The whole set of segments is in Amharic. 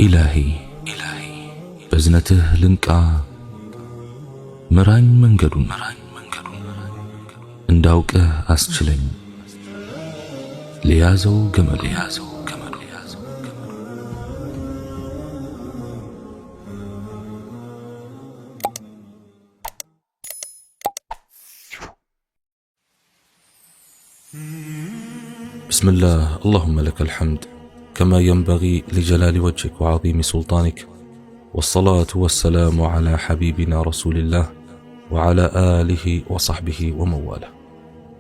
إلهي بزنته لنكا مران منجدون انداوك أسجلين ليازو جمل بسم الله، اللهم لك الحمد كما ينبغي لجلال وجهك وعظيم سلطانك، والصلاة والسلام على حبيبنا رسول الله وعلى آله وصحبه ومواله.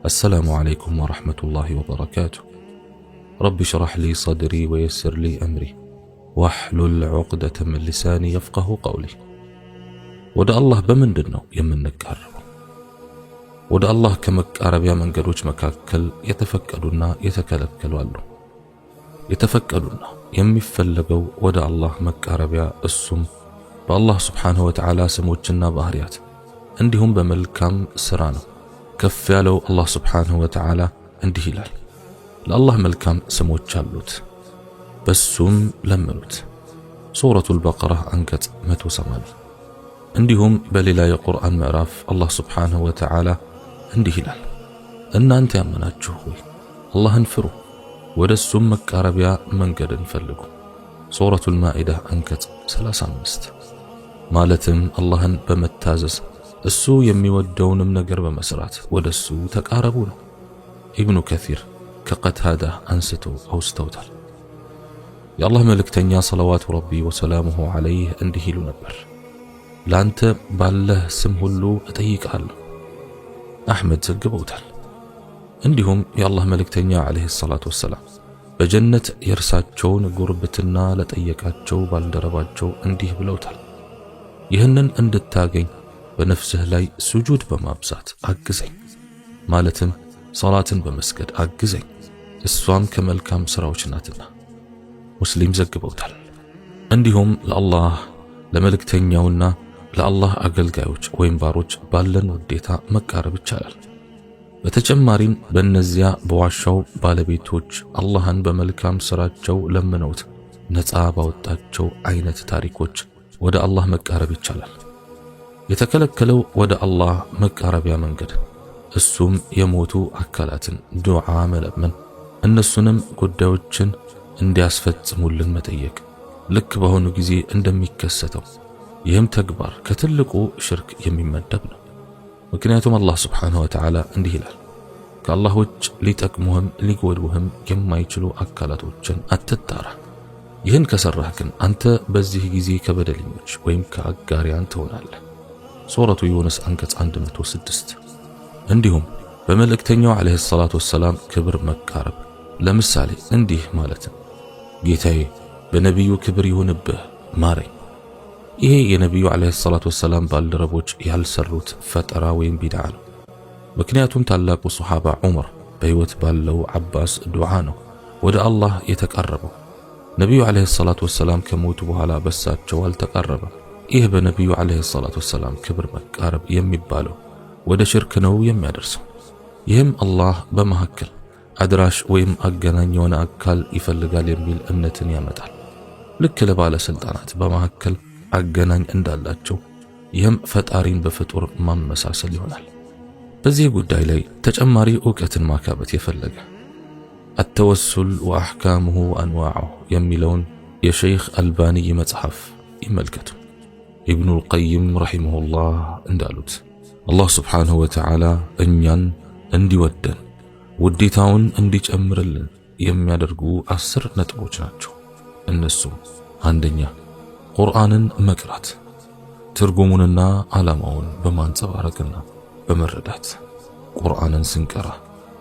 السلام عليكم ورحمة الله وبركاته. رب اشرح لي صدري ويسر لي أمري واحلل عقدة من لساني يفقه قولي. ودى الله بمندنو يمنكر ودى الله كمقرب يا منجدوች መካከል የተፈቀዱና የተከለከሉ አሉ። የተፈቀዱና የሚፈለገው ወደ አላህ መቃረቢያ እሱም በአላህ Subhanahu Wa Ta'ala ስሞችና ባህሪያት እንዲሁም በመልካም ስራ ነው። ከፍ ያለው አላህ Subhanahu Wa Ta'ala እንዲህ ይላል፣ ለአላህ መልካም ስሞች አሉት በሱም ለምኑት። ሱረቱል በቀራ አንቀጽ 180። እንዲሁም በሌላ የቁርአን ምዕራፍ አላህ Subhanahu Wa Ta'ala እንዲህ ይላል፣ እናንተ ያመናችሁ ሆይ አላህን ፍሩ፣ ወደሱም መቃረቢያ መንገድን ፈልጉ። ሱረቱል ማኢዳ አንቀጽ 35። ማለትም አላህን በመታዘዝ እሱ የሚወደውንም ነገር በመስራት ወደሱ ተቃረቡ ነው። ኢብኑ ከሲር ከቀታዳ አንስቶ አውስተውታል። የአላህ መልእክተኛ ሰለዋቱ ረቢ ወሰላሙሁ ዐለይህ እንዲህ ይሉ ነበር፣ ላንተ ባለህ ስም ሁሉ እጠይቃለሁ። አሕመድ ዘግበውታል። እንዲሁም የአላህ መልእክተኛ ዐለይሂ ሰላቱ ወሰላም በጀነት የእርሳቸውን ጉርብትና ለጠየቃቸው ባልደረባቸው እንዲህ ብለውታል፣ ይህንን እንድታገኝ በነፍስህ ላይ ስጁድ በማብዛት አግዘኝ፣ ማለትም ሶላትን በመስገድ አግዘኝ፣ እሷም ከመልካም ስራዎች ናትና። ሙስሊም ዘግበውታል። እንዲሁም ለአላህ ለመልእክተኛውና ለአላህ አገልጋዮች ወይም ባሮች ባለን ውዴታ መቃረብ ይቻላል። በተጨማሪም በእነዚያ በዋሻው ባለቤቶች አላህን በመልካም ስራቸው ለምነውት ነፃ ባወጣቸው አይነት ታሪኮች ወደ አላህ መቃረብ ይቻላል። የተከለከለው ወደ አላህ መቃረቢያ መንገድ እሱም የሞቱ አካላትን ዱዓ መለመን፣ እነሱንም ጉዳዮችን እንዲያስፈጽሙልን መጠየቅ ልክ በሆኑ ጊዜ እንደሚከሰተው ይህም ተግባር ከትልቁ ሽርክ የሚመደብ ነው። ምክንያቱም አላህ Subhanahu Wa Ta'ala እንዲህ ይላል፣ ከአላህ ውጭ ሊጠቅሙህም ሊጎዱህም የማይችሉ አካላቶችን አትጣራ። ይህን ከሰራህ ግን አንተ በዚህ ጊዜ ከበደለኞች ወይም ከአጋሪያን ትሆናለህ። ሱረቱ ዩኑስ አንቀጽ 106። እንዲሁም በመልእክተኛው ዐለይሂ ሰላቱ ወሰላም ክብር መቃረብ ለምሳሌ እንዲህ ማለት ነው፣ ጌታዬ በነቢዩ ክብር ይሁንብህ ማረኝ። ይሄ የነቢዩ ዐለይሂ ሰላቱ ወሰላም ባልደረቦች ያልሰሩት ፈጠራ ወይም ቢድዓ ነው። ምክንያቱም ታላቁ ሱሐባ ዑመር በሕይወት ባለው አባስ ዱዓ ነው ወደ አላህ የተቃረበው። ነቢዩ ዐለይሂ ሰላቱ ወሰላም ከሞቱ በኋላ በሳቸው አልተቃረበም። ይህ በነቢዩ ዐለይሂ ሰላቱ ወሰላም ክብር መቃረብ የሚባለው ወደ ሽርክ ነው የሚያደርሰው። ይህም አላህ በመካከል አድራሽ ወይም አገናኝ የሆነ አካል ይፈልጋል የሚል እምነትን ያመጣል። ልክ ለባለስልጣናት በመካከል አገናኝ እንዳላቸው ይህም ፈጣሪን በፍጡር ማመሳሰል ይሆናል። በዚህ ጉዳይ ላይ ተጨማሪ ዕውቀትን ማካበት የፈለገ አተወሱል ወአሕካሙሁ አንዋዑሁ የሚለውን የሸይኽ አልባኒ መጽሐፍ ይመልከቱ። ኢብኑል ቀይም ረሂመሁላህ እንዳሉት አላህ Subhanahu Wa Ta'ala እኛን እንዲወደን ውዴታውን እንዲጨምርልን የሚያደርጉ 10 ነጥቦች ናቸው። እነሱም አንደኛ ቁርአንን መቅራት፣ ትርጉሙንና ዓላማውን በማንጸባረቅና በመረዳት። ቁርአንን ስንቀራ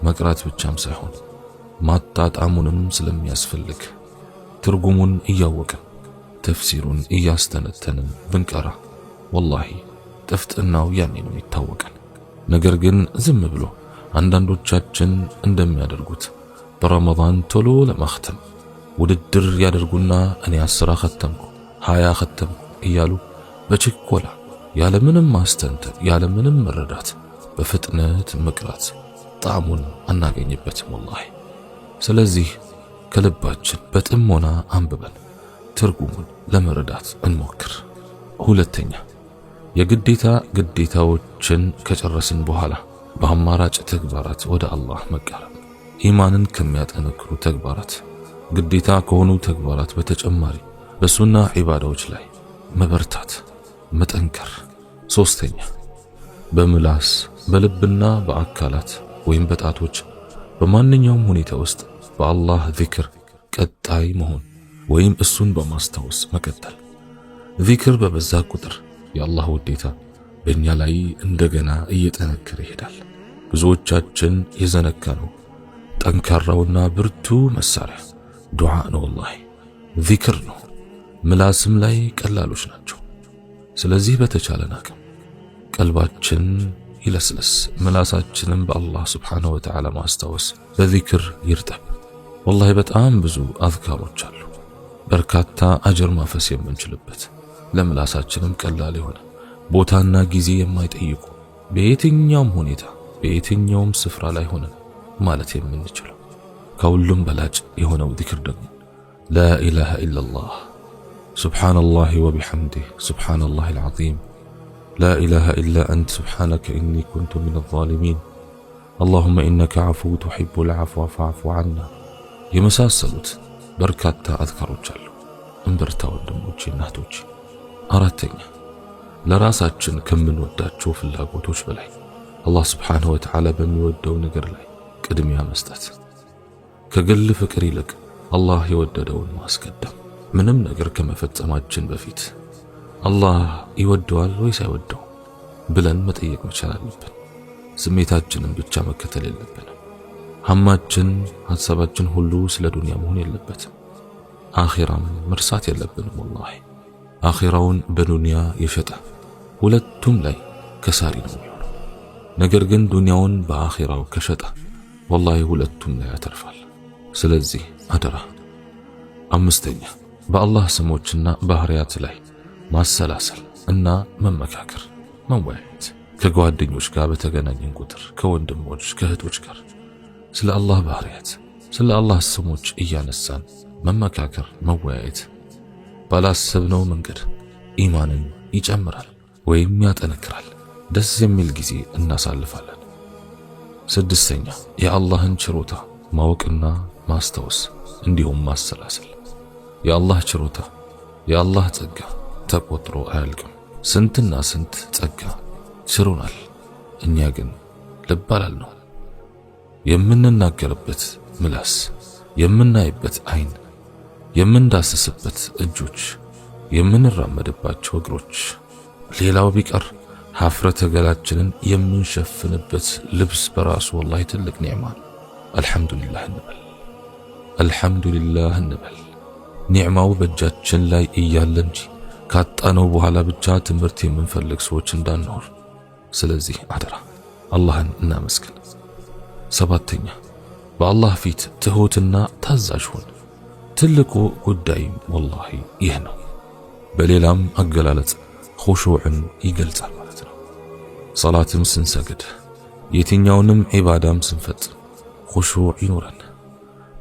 መቅራት ብቻም ሳይሆን ማጣጣሙንም ስለሚያስፈልግ ትርጉሙን እያወቅን ተፍሲሩን እያስተነተንን ብንቀራ ወላሂ ጥፍጥናው ያኔ ነው ይታወቃል። ነገር ግን ዝም ብሎ አንዳንዶቻችን እንደሚያደርጉት በረመዳን ቶሎ ለማختም ውድድር ያደርጉና እኔ 10 ختمኩ 20 ختمኩ እያሉ በችኮላ ያለምንም ማስተንተን ያለምንም መረዳት በፍጥነት መቅራት ጣዕሙን አናገኝበትም ወላሂ። ስለዚህ ከልባችን በጥሞና አንብበን ትርጉሙን ለመረዳት እንሞክር። ሁለተኛ፣ የግዴታ ግዴታዎችን ከጨረስን በኋላ በአማራጭ ተግባራት ወደ አላህ መቃረብ። ኢማንን ከሚያጠነክሩ ተግባራት፣ ግዴታ ከሆኑ ተግባራት በተጨማሪ በሱና ዒባዳዎች ላይ መበርታት፣ መጠንከር። ሶስተኛ፣ በምላስ በልብና በአካላት ወይም በጣቶች በማንኛውም ሁኔታ ውስጥ በአላህ ዚክር ቀጣይ መሆን ወይም እሱን በማስታወስ መቀጠል። ዚክር በበዛ ቁጥር የአላህ ውዴታ በእኛ ላይ እንደገና እየጠነከረ ይሄዳል። ብዙዎቻችን የዘነጋነው ጠንካራውና ብርቱ መሳሪያ ዱዓ ነው። ወላሂ ዚክር ነው። ምላስም ላይ ቀላሎች ናቸው። ስለዚህ በተቻለን አቅም ቀልባችን ይለስለስ፣ ምላሳችንም በአላህ ስብሓነሁ ወተዓላ ማስታወስ በዚክር ይርጠብ። ወላሂ በጣም ብዙ አዝካሮች አሉ፣ በርካታ አጅር ማፈስ የምንችልበት፣ ለምላሳችንም ቀላል የሆነ ቦታና ጊዜ የማይጠይቁ በየትኛውም ሁኔታ በየትኛውም ስፍራ ላይ ሆነን ማለት የምንችለው። ከሁሉም በላጭ የሆነው ዚክር ደግሞ ላኢላሃ ኢለላህ ሱብሓነላሂ ወቢሐምዲህ ሱብሓነላሂል ዐዚም ላኢላሃ ኢላ አንተ ሱብሓነከ ኢኒ ኩንቱ ሚነ ዛሊሚን አላሁመ ኢነከ ዐፉው ቱሒቡል ዐፍወ ፈዕፉ ዐና የመሳሰሉት በርካታ አዝካሮች አሉ። እንበርታ ወንድሞቼ፣ እናቶቼ። አራተኛ፣ ለራሳችን ከምንወዳቸው ፍላጎቶች በላይ አላህ ስብሓንሁ ወተዓላ በሚወደው ነገር ላይ ቅድሚያ መስጠት። ከግል ፍቅር ይልቅ አላህ የወደደውን ማስቀደም። ምንም ነገር ከመፈጸማችን በፊት አላህ ይወደዋል ወይስ አይወደው ብለን መጠየቅ መቻል አለብን። ስሜታችንን ብቻ መከተል የለብንም። ሐማችን ሐሳባችን ሁሉ ስለ ዱንያ መሆን የለበትም። አኺራም መርሳት የለብንም። ወላሂ አኺራውን በዱንያ የሸጠ ሁለቱም ላይ ከሳሪ ነው የሚሆነው። ነገር ግን ዱንያውን በአኺራው ከሸጠ ወላሂ ሁለቱም ላይ ያተርፋል። ስለዚህ አደራ። አምስተኛ፣ በአላህ ስሞችና ባህሪያት ላይ ማሰላሰል እና መመካከር፣ መወያየት። ከጓደኞች ጋር በተገናኘን ቁጥር ከወንድሞች ከእህቶች ጋር ስለ አላህ ባህሪያት ስለ አላህ ስሞች እያነሳን መመካከር፣ መወያየት ባላሰብነው መንገድ ኢማንን ይጨምራል ወይም ያጠነክራል። ደስ የሚል ጊዜ እናሳልፋለን። ስድስተኛ፣ የአላህን ችሮታ ማወቅና ማስታወስ እንዲሁም ማሰላሰል። የአላህ ችሮታ የአላህ ጸጋ ተቆጥሮ አያልቅም። ስንትና ስንት ጸጋ ችሮናል። እኛ ግን ልብ አላልነው። የምንናገርበት ምላስ፣ የምናይበት አይን፣ የምንዳስስበት እጆች፣ የምንራመድባቸው እግሮች፣ ሌላው ቢቀር ሀፍረተ ገላችንን የምንሸፍንበት ልብስ በራሱ ወላሂ ትልቅ ኒዕማ። አልሐምዱሊላህ እንበል፣ አልሐምዱሊላህ እንበል። ኒዕማው በእጃችን ላይ እያለ እንጂ ካጣነው በኋላ ብቻ ትምህርት የምንፈልግ ሰዎች እንዳንሆን። ስለዚህ አደራ አላህን እናመስግን። ሰባተኛ፣ በአላህ ፊት ትሁትና ታዛዥ ሁን። ትልቁ ጉዳይም ወላሂ ይህ ነው። በሌላም አገላለጽ ኹሹዕን ይገልጻል ማለት ነው። ሰላትም ስንሰግድ የትኛውንም ዒባዳም ስንፈጽም ኹሹዕ ይኑረን።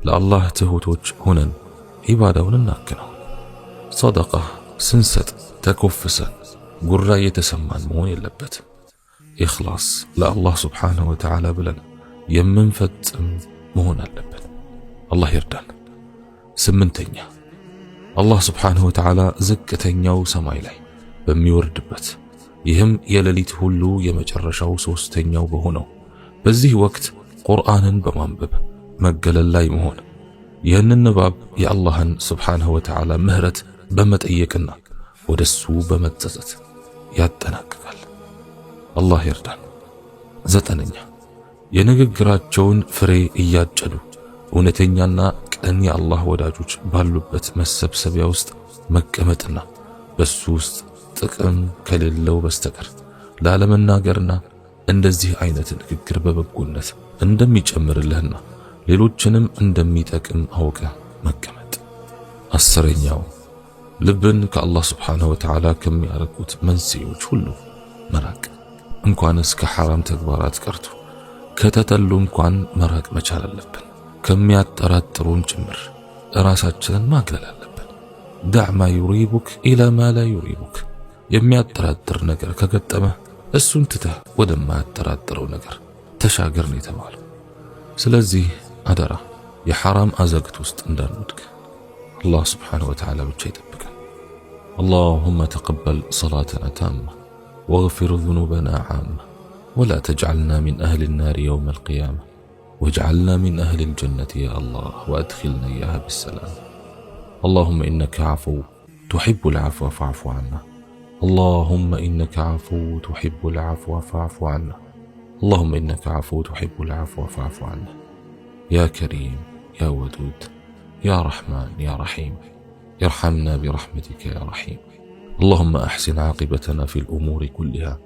ለአላህ ትሁቶች ሆነን ዒባዳውን እናክነው። ሰደቃ ስንሰጥ ተኮፍሰን ጉራ የተሰማን መሆን የለበትም። ኢኽላስ ለአላህ ስብሓንሁ ወተዓላ ብለን የምንፈጽም መሆን አለብን። አላህ ይርዳን። ስምንተኛ፣ አላህ ስብሓንሁ ወተዓላ ዝቅተኛው ሰማይ ላይ በሚወርድበት ይህም የሌሊት ሁሉ የመጨረሻው ሶስተኛው በሆነው በዚህ ወቅት ቁርአንን በማንበብ መገለል ላይ መሆን፣ ይህንን ንባብ የአላህን ስብሓንሁ ወተዓላ ምህረት በመጠየቅና ወደሱ በመጸጸት ያጠናቅቃል። አላህ ይርዳን። ዘጠነኛ፣ የንግግራቸውን ፍሬ እያጨዱ እውነተኛና ቅን የአላህ ወዳጆች ባሉበት መሰብሰቢያ ውስጥ መቀመጥና በሱ ውስጥ ጥቅም ከሌለው በስተቀር ላለመናገርና እንደዚህ አይነት ንግግር በበጎነት እንደሚጨምርልህና ሌሎችንም እንደሚጠቅም አውቀ መቀመጥ። አስረኛው፣ ልብን ከአላህ ስብሓንሁ ወተዓላ ከሚያርቁት መንስኤዎች ሁሉ መራቅ። እንኳንስ ከሐራም ተግባራት ቀርቶ ከተጠሉ እንኳን መራቅ መቻል አለብን። ከሚያጠራጥሩን ጭምር ራሳችንን ማግለል አለብን። دع ما يريبك إلى ما لا يريبك የሚያጠራጥር ነገር ከገጠመ እሱን ትተህ ወደማያጠራጥረው ነገር ተሻገር ነው የተባለው። ስለዚህ አደራ የሐራም አዘግት ውስጥ እንዳንወድቅ አላህ ስብሓነሁ ወተዓላ ብቻ ይጠብቀን። اللهم تقبل صلاتنا تامة واغفر ذنوبنا عامة ولا تجعلنا من أهل النار يوم القيامة واجعلنا من أهل الجنة يا الله وأدخلنا إياها بالسلام. اللهم إنك عفو تحب العفو فاعف عنا. اللهم إنك عفو تحب العفو فاعف عنا. اللهم إنك عفو تحب العفو فاعف عنا. يا كريم يا ودود يا رحمن يا رحيم ارحمنا برحمتك يا رحيم. اللهم أحسن عاقبتنا في الأمور كلها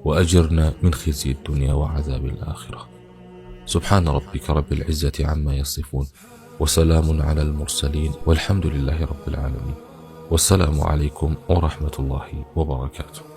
وأجرنا من خزي الدنيا وعذاب الآخرة. سبحان ربك رب العزة عما يصفون وسلام على المرسلين والحمد لله رب العالمين. والسلام عليكم ورحمة الله وبركاته.